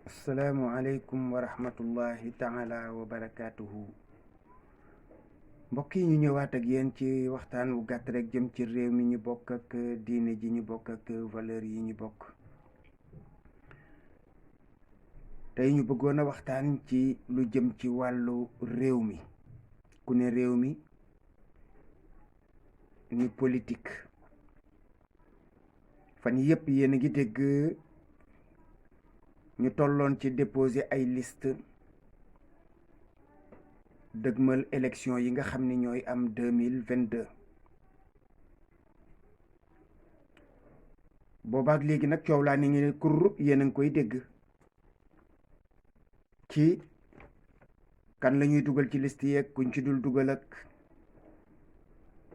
asalaamualeykum wa rahmatullahi taala wa barakaatuhu. Mbokk yi ñu ñëwaat ak yéen ci waxtaan wu gàtt rek jëm ci réew mi ñu bokk ak diine ji ñu bokk ak valeur yi ñu bokk. tey ñu bëggoon a waxtaan ci lu jëm ci wàllu réew mi. ku ne réew mi ni politique. fan yépp yéen a ngi dégg ñu tolloon ci déposer ay liste dëgmal élection yi nga xam ni ñooy am 2022. boobaak léegi nag coow laa ni ngi kur yéen a ngi koy dégg ci kan la ñuy dugal ci liste yeeg kuñ ci dul dugal ak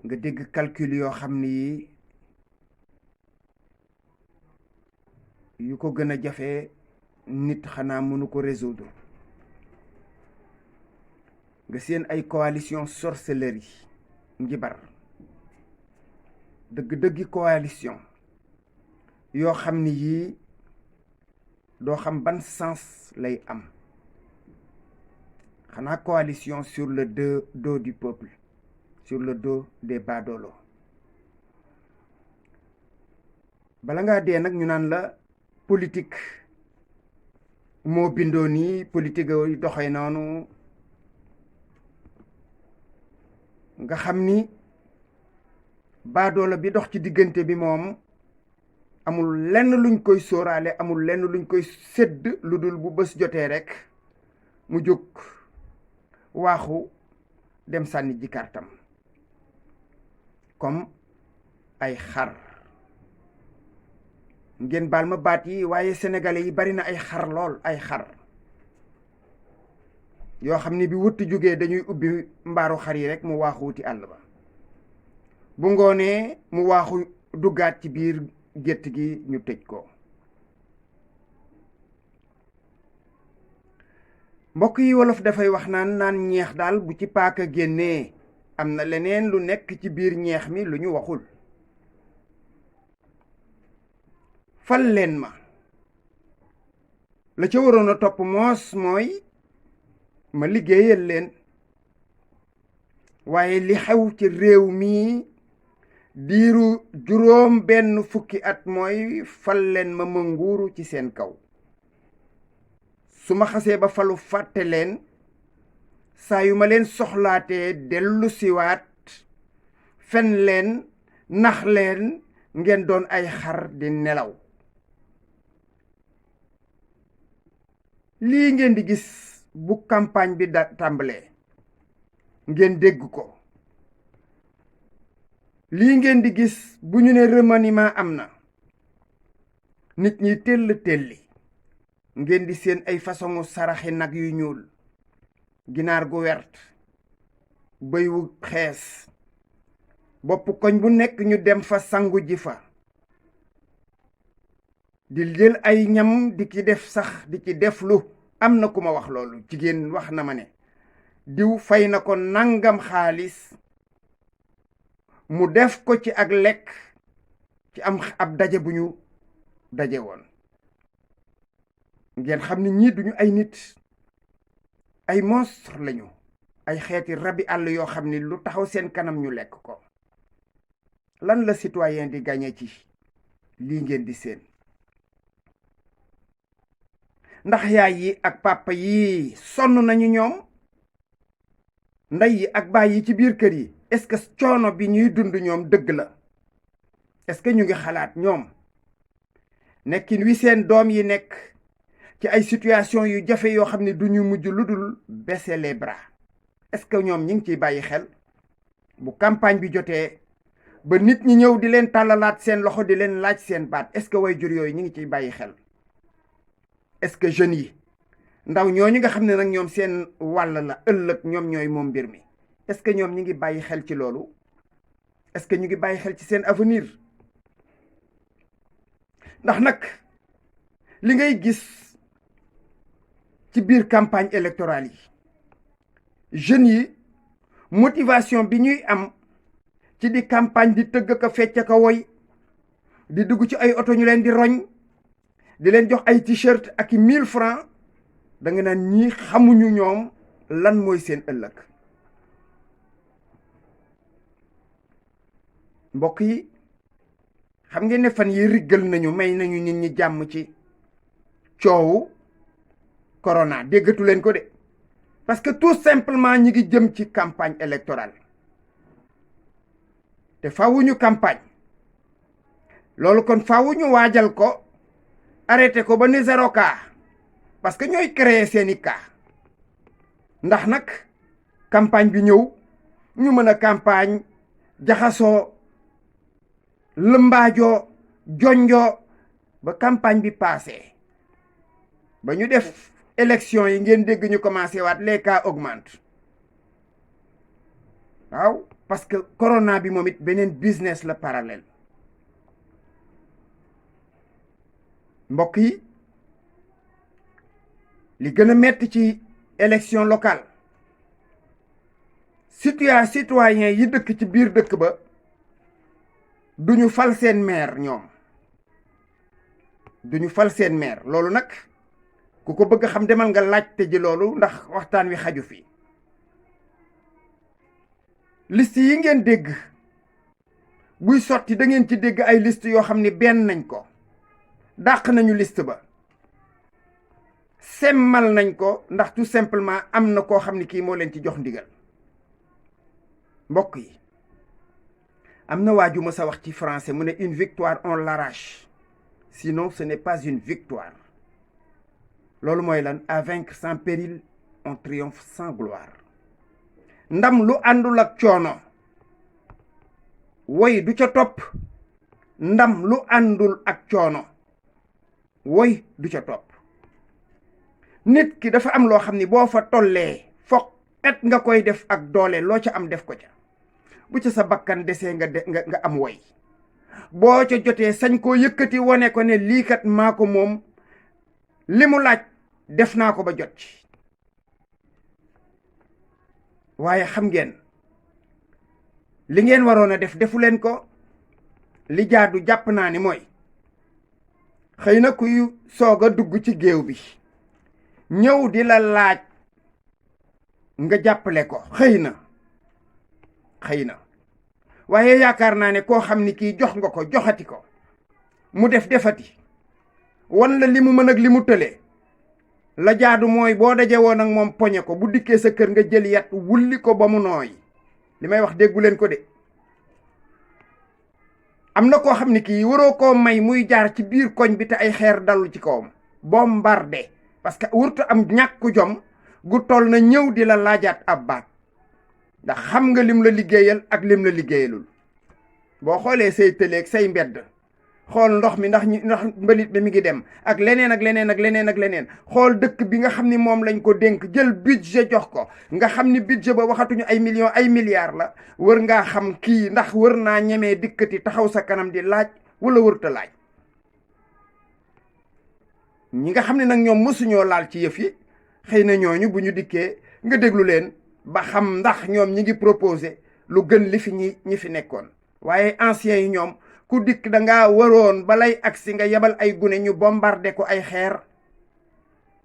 nga dégg calcul yoo xam ni yu ko gën a jafe nit xanaa mënu ko résoudre. nga seen ay coalition sorcellerie njibar dëgg-dëggi coalition yoo xam ni yii doo xam ban sens lay am. xanaa coalition sur le dos du peuple, sur le dos des badolo. bala ngaa dee nag ñu naan la politique moo bindoo nii, politique yi doxee noonu, nga xam ni baadoola bi dox ci diggante bi moom amul lenn luñ koy sóoraale, amul lenn luñ koy sédd lu dul bu bés jotee rek mu jóg waaxu dem sànni ji kartam comme ay xar. ngeen baal ma baat yi waaye sénégalais yi bari na ay xar lool, ay xar yoo xam ni bi wutti jógee dañuy ubbi mbaaru xar yi rek mu waaxu wuti àll ba, bu ngoonee mu waaxu duggaat ci biir gétt gi ñu tëj ko. mbokk yi wolof dafay wax naan ñeex daal bu ci paaka génnee am na leneen lu nekk ci biir ñeex mi lu ñu waxul. fal leen ma la ca waroon a topp moos mooy ma liggéeyal leen, waaye li xew ci réew mi diiru juróom benn fukki at mooy fal leen ma nguuru ci seen kaw. su ma xasee ba falu fàtte leen, saa yu ma leen soxlaatee dellu siwaat fen leen, nax leen, ngeen doon ay xar di nelaw. lii ngeen di gis bu campagne bi tàmbalee ngeen dégg ko. lii ngeen di gis bu ñu ne remaniement am na, nit ñi telli ngeen di seen ay façonu saraxi nag yu ñuul, ginaar gu wert, bëy wu xees, bopp koñ bu nekk ñu dem fa sangu ji fa, di jël ay ñam di ci def sax di ci def lu. am na ku ma wax loolu, jigéen wax na ma ne diw fay na ko nangam xaalis mu def ko ci ak lekk ci ab daje bu ñu daje woon. ngeen xam ni ñii duñu ay nit, ay monstre lañu, ay xeeti rabi àll yoo xam ni lu taxaw seen kanam ñu lekk ko. lan la citoyen di gagné ci lii ngeen di seen? ndax yaay yi ak papa yi sonn nañu ñoom? ndey yi ak baay yi ci biir kër yi est-ce que coono bi ñuy dund ñoom dëgg la? est-ce que ñu ngi xalaat ñoom nekkin wi seen doom yi nekk ci ay situation yu jafe yoo xam ne du ñu mujj lu dul baisser les bras? est-ce que ñoom ñi ngi ciy bàyyi xel bu campagne bi jotee ba nit ñi ñëw di leen tàllalaat seen loxo di leen laaj seen baat? est-ce que way jur yooyu ñi ngi ciy bàyyi xel? est-ce que jeunes yi, ndaw ñooñu nga xam ne nag ñoom seen wàll la ëllëg ñoom ñooy moom mbir mi, est-ce que ñoom ñi ngi bàyyi xel ci loolu? est-ce que ñu ngi bàyyi xel ci seen avenir? ndax nag li ngay gis ci biir campagne électorale yi, jeunes yi motivation bi ñuy am ci di campagne di tëgg ka fecc ka woy, di dugg ci ay oto ñu leen di roñ, di leen jox ay t-shirt ak 1000 francs da nga naan ñii xamuñu ñoom lan mooy seen ëllëg. mbokk yi xam ngeen ne fan yi riggal nañu may nañu nit ñi jàmm ci coowu corona déggatu leen ko de parce que tout simplement ñi ngi jëm ci campagne électorale te fawuñu campagne loolu kon fawuñu waajal ko arrêté ko ba ni 0 cas parce que ñooy créer seeni cas ndax nag campagne bi ñëw ñu mën a campagne jaxasoo lëmbaajoo jonjoo ba campagne bi passé ba ñu def élection yi ngeen dégg ñu commencé waat les cas augmentent waaw parce que corona bi moom it beneen business la parallèle. mbokk yi li gën a metti ci élection locale citoyen yi dëkk ci biir dëkk ba duñu fal seen maire ñoom duñu fal seen maire loolu nag ku ko bëgg xam demal nga laajte ji loolu ndax waxtaan wi xaju fi. liste yi ngeen dégg buy sotti da ngeen ci dégg ay liste yoo xam ne benn nañ ko dàq nañu liste ba semmal nañ ko ndax tout simplement am na koo xam ne kii moo leen ci jox ndigal. mbokk yi am na waaju ma sa wax ci français mu ne une victoire on l'arrache sinon ce n'est pas une victoire. loolu mooy lan à vaincre sans péril on triomphe sans gloire. ndam lu àndul ak coono woy du ca topp. ndam lu àndul ak coono woy du ca topp. nit ki dafa am loo xam ni boo fa tollee foqet nga koy def ak doole loo ca am def ko ca bu ca sa bakkan desee nga am woy boo ca jotee sañ koo yëkkati wone ko ne lii kat maa ko moom li mu laaj def naa ko ba jot ci. waaye xam ngeen li ngeen waroon a def defu leen ko. li jaadu jàpp naa ni mooy xëy na kuy soog a dugg ci géew bi ñëw di la laaj nga jàppale ko xëy na waaye yaakaar naa ne koo xam ni kii jox nga ko joxati ko mu defati wan la li mu mën ak li mu tëlee la jaadu mooy boo daje woon ak moom poñe ko bu dikkee sa kër nga jël yat wulli ko ba mu nooy. li may wax déggu leen ko de. am na koo xam ne kii waroo koo may muy jaar ci biir koñ bi te ay xeer dalul ci kawam bombardé parce que wurtu am ñàkku jom gu toll na ñëw di la laajaat ab baat ndax xam nga lim la liggéeyal ak lim la liggéeyalul. boo xoolee say tëleeg say mbedd xool ndox mi ndax mbalit bi mi ngi dem ak leneen ak leneen xool dëkk bi nga xam ni moom lañ ko dénk jël budget jox ko nga xam ni budget ba waxatuñu ay millions ay milliards la wër ngaa xam kii ndax wër naa ñemee dikkati taxaw sa kanam di laaj wala wërta laaj. ñi nga xam ne nag ñoom mësuñoo laal ci yëf yi xëy na ñooñu bu ñu dikkee nga déglu leen ba xam ndax ñoom ñi ngi proposé lu gën li fi ñi fi nekkoon. waaye anciens yi ñoom ku dikk da ngaa waroon balay agsi nga yebal ay gune ñu bombardé ko ay xeer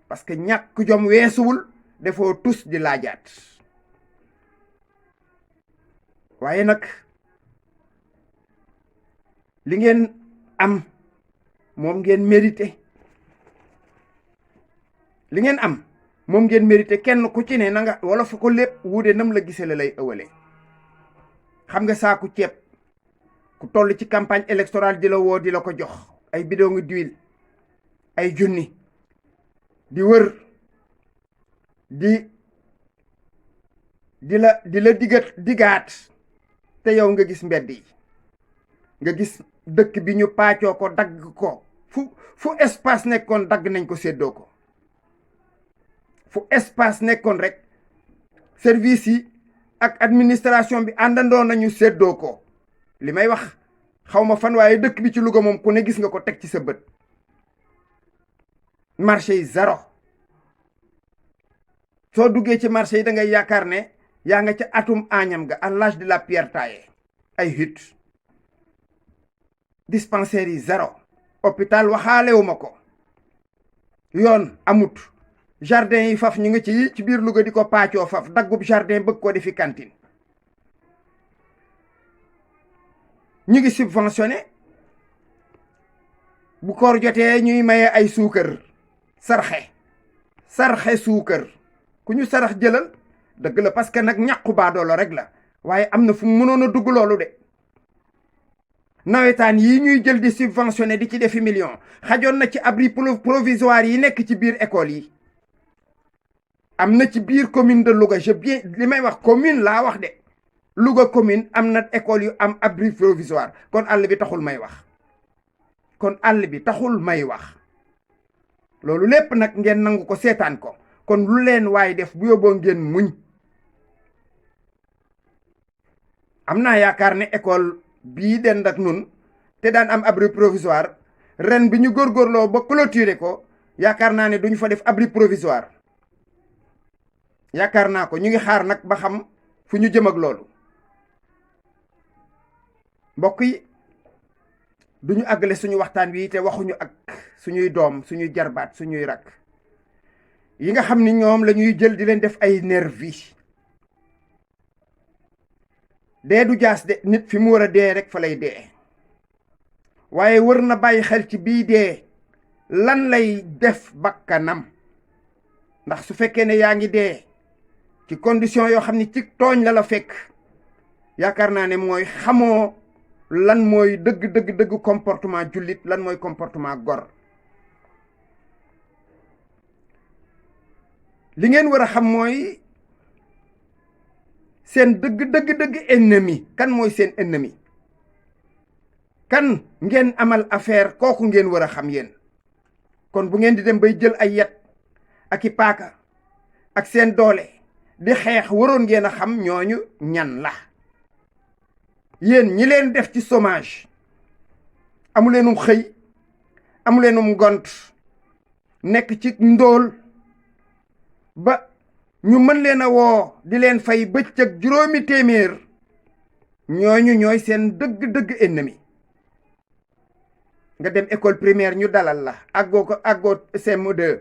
parce que ñàkk jom weesuwul defoo tus di laajaat. waaye nag li ngeen am moom ngeen mérité. li ngeen am moom ngeen mérité kenn ku ci ne na nga wala fa ko lépp wuude nam la gisee la lay ëwale. xam nga saaku ceeb ku toll ci campagne électorale di la woo di la ko jox ay bidon d'huile ay junni di wër di la digaat te yow nga gis mbedd yi nga gis dëkk bi ñu paccoo ko dagg ko fu espace nekkoon dagg nañ ko séddoo ko fu espace nekkoon rek service yi ak administration bi àndandoo nañu séddoo ko. li may wax xaw ma fan waaye dëkk bi ci Louga moom ku ne gis nga ko teg ci sa bët. marché yi zéro soo duggee ci marché yi da ngay yaakaar ne yaa nga ca atum añam ga à l'âge de la pierre taillée. ay hutte dispensaires yi zéro hôpital waxaalewuma ko yoon amut jardin yi faf ñu nga ci biir Louga di ko paccoo faf daggub jardin bëgg ko defi cantine ñu ngi subventionné bu koor jotee ñuy maye ay suukar sarxe suukar ku ñu sarax jëlal dëgg la parce que nag ñàqu baadoolo rek la waaye am na fu mu mënoon a dugg loolu de nawetaan yi ñuy jël di subventionné di ci defi million xajoon na ci abri provisoire yi nekk ci biir école yi am na ci biir commune de Louga li may wax commune laa wax de Louga commune am na école yu am abri provisoire kon àll bi taxul may wax loolu lépp nag ngeen nangu ko seetaan ko kon lu leen waay def bu yóbboo ngeen muñ am naa yaakaar ne école bii dend ak nun te daan am abri provisoire ren bi ñu góorgóorloo ba clôturer ko yaakaar naa ne duñu fa def abri provisoire yaakaar naa ko ñu ngi xaar nag ba xam fu ñu jëm ak loolu mbokk yi duñu àggale suñu waxtaan wi te waxuñu ak suñuy doom suñuy jarbaat suñuy rak yi nga xam ni ñoom la ñuy jël di leen def ay nervi dee du jaas de nit fi mu war a dee rek fa lay dee waaye wër na bàyyi xel ci bii dee lan lay def bakkanam ndax su fekkee ne yaa ngi dee ci condition yoo xam ni ci tooñ la fekk yaakaar naa ne mooy xamoo lan mooy dëgg comportement jullit lan mooy comportement gor li ngeen war a xam mooy seen dëgg ennemi kan mooy seen ennemi kan ngeen amal affaire kooku ngeen war a xam yéen kon bu ngeen di dem bay jël ay yet ak i paaka ak seen doole di xeex waroon ngeen a xam ñooñu ñan la yéen ñi leen def ci chômage amuleenum xëy amuleenum gont nekk ci ndóol ba ñu mën leen a woo di leen fay bëccëg 500 ñooñu ñooy seen dëgg ennemi nga dem école primaire ñu dalal la àggoo CM2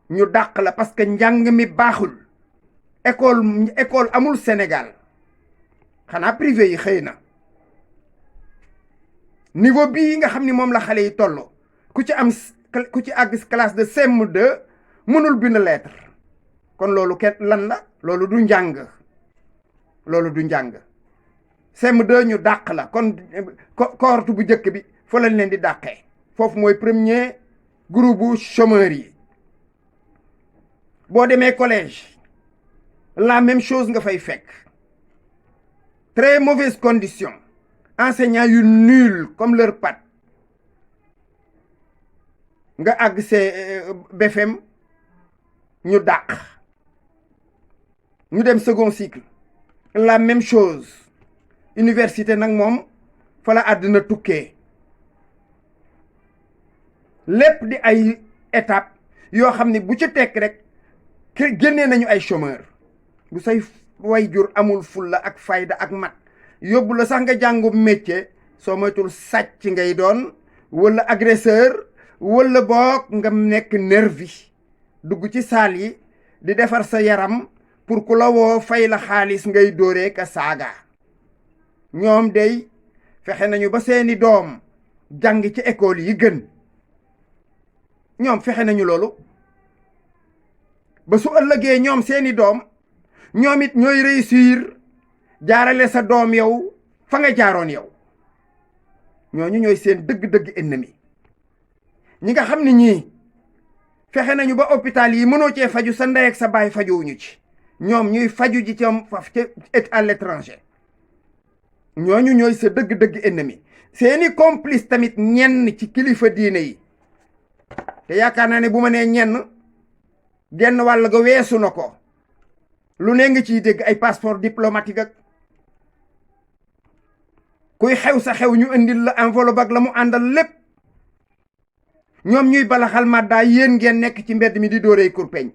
ñu dàq la parce que njàng mi baaxul école amul Sénégal xanaa privé yi xëy na niveau bii nga xam ni moom la xale yi toll ku ci àgg classe de CM2 mënul bind lettre kon loolu lan la loolu du njàng CM2 ñu dàq la kon cohorte bu njëkk bi fa lañ leen di dàqee foofu mooy premier groupe bu chômeurs yi boo demee collège la même chose nga fay fekk très mauvaise condition enseignants yu nul comme leur patte nga àgg BFM ñu dàq ñu dem second cycle la même chose université nag moom fa la àddina tukkee lépp di ay étape yoo xam ne bu ci tekk rek génnee nañu ay chômeur bu say wayjur amul fulla ak fayda ak mat yóbbu la sax nga jàngu métier soo moytul sàcc ngay doon wala agresseur wala boog nga nekk nervi dugg ci saal yi di defar sa yaram pour ku la woo fay la xaalis ngay dóoree ka saaga ñoom day fexe nañu ba seeni doom jàng ci école yi gën ñoom fexe nañu loolu ba su ëllëgee ñoom seeni doom ñoom it ñooy réussir jaarale sa doom yow fa nga jaaroon yow ñooñu ñooy seen dëgg ennemi ñi nga xam ne ñii fexe nañu ba hôpital yi mënoo cee faju sa ndey ak sa baay fajuwuñu ci ñoom ñuy faju ji ci faf ca à l'étranger ñooñu ñooy sa dëgg ennemi seeni complice tamit ñenn ci kilifa diine yi te yaakaar naa ne bu ma nee ñenn genn wàll ga weesu na ko lu ne nga ciy dégg ay passeport diplomatique ak kuy xew sa xew ñu indil la enveloppe ak la mu àndal lépp ñoom ñuy balaxal maddaa yéen ngeen nekk ci mbedd mi di dóoree kurpeñ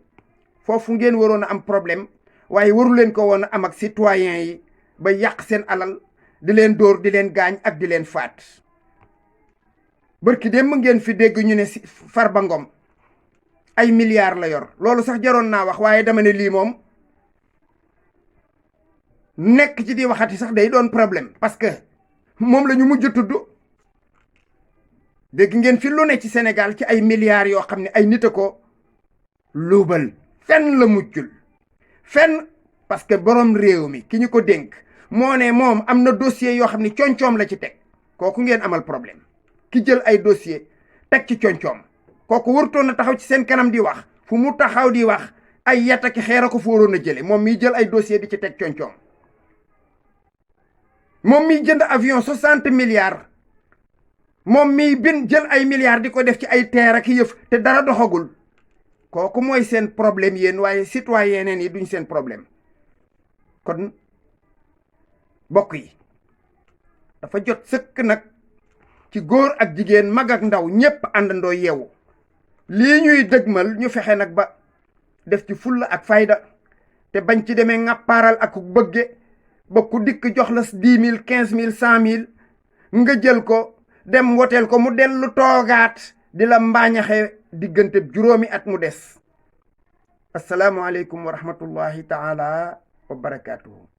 foofu ngeen waroon a am problème waaye waru leen ko woon a am ak citoyen yi ba yàq seen alal di leen dóor di leen gaañ ak di leen faat bërki dem ngeen fi dégg ñu ne Farba Ngom ay milliards la yor loolu sax jaroon naa wax waaye dama ne lii moom nekk ci di waxati sax day doon problème parce que moom la ñu mujj tudd dégg ngeen fi lu ne ci Sénégal ci ay milliards yoo xam ne ay nit a ko luubal fenn la mujjul fenn parce que borom réew mi ki ñu ko dénk moo ne moom am na dossier yoo xam ne concoom la ci teg kooku ngeen amal problème ki jël ay dossier teg ci concoom kooku warutoon na taxaw ci seen kanam di wax fu mu taxaw di wax ay yat ak xeer a ko fa waroon a jële moom miy jël ay dossier di ci teg concoom moom miy jënd avion 60 milliards moom miy jël ay milliards di ko def ci ay teer ak yëf te dara doxagul kooku mooy seen problème yéen waaye citoyen yeneen yi duñ seen problème kon bokk yi dafa jot sëkk nag ci góor ak jigéen mag ak ndaw ñépp àndandoo yeewu lii ñuy dëgmal ñu fexe nag ba def ci fulla ak fayda te bañ ci demee ŋàppaaral ak bëgge ba ku dikk jox la 10 000 15 000 100 000 nga jël ko dem woteel ko mu dellu toogaat di la mbaañaxe diggante juróomi at mu des asalaamualeykum wa rahmatullahi taala wa barakaatuhu